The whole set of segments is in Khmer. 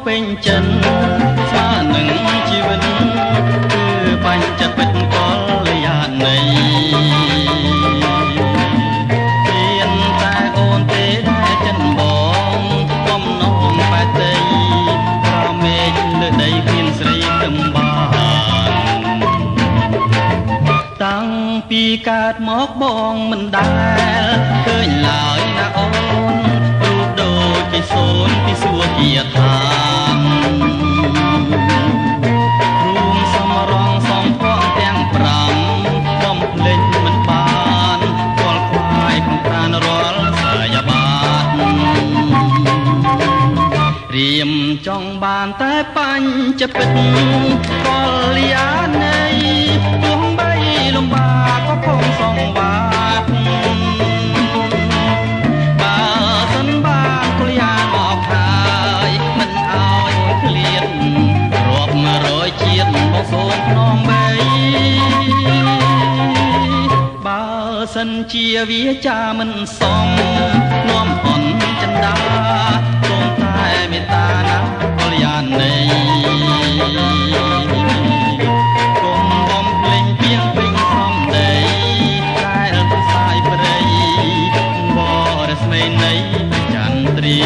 ពេញចិនស្មើនឹងជីវិតគឺបាញ់ចិត្តពេញកលយាណីមានតែអូនទេដែលចិនបងបំណងបែកដីប្រមេឃលើដីគ្មានស្រីទឹមបានតាំងពីកើតមកបងមិនដែលឃើញឡើយណាអូនរូបដូចជាសូនពីសួគ៌ឋានរួមសំរងសំភ័ក្រទាំង5បំភ្លេចមិនបានគល់ខ្វាយក្នុងប្រាណរាល់សាយបាតរៀមចង់បានតែបញ្ចពិតកលយាណីទោះបីលំបាកក៏ផងសងវាតបើសិនបានកលយាមកហើយមិនឲ្យឃ្លាតរាប់100ជាតិមកសូមភ្នំបីបើសិនជាវាចាមិនសមនាំអន់ចិន្តាសូមតែមេត្តាណាកលយាណីគុំបំភ្លេងពីងពេញសំដីដែលទៅសាយព្រៃបរស្មីនៃចន្ទ្រា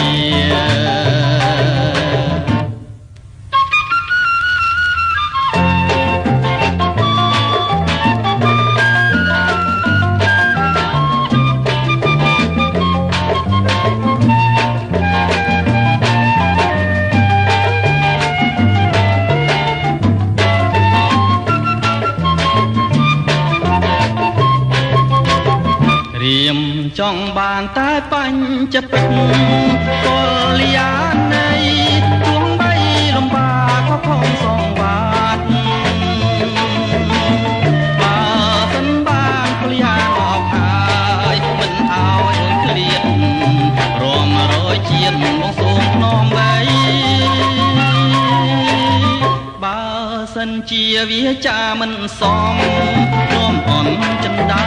រៀមចង់បានតែបញ្ចពិតកលយាណីទោះបីលំបាកក៏ផងសងវាតបើសិនបានកលយាមកហើយមិនឲ្យឃ្លាតរួម100ជាតិមកសូមភ្នំបីបើសិនជាវាចាមិនសមនាំអន់ចិន្តា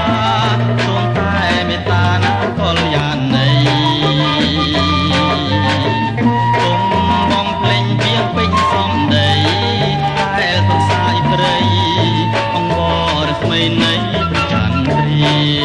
សូមតែមេត្តាណាកលយាណីគុំបំភ្លេងពីងពេញសំដីដែលទៅសាយព្រៃអង្វរស្មីនៃព្រះចន្ទ្រា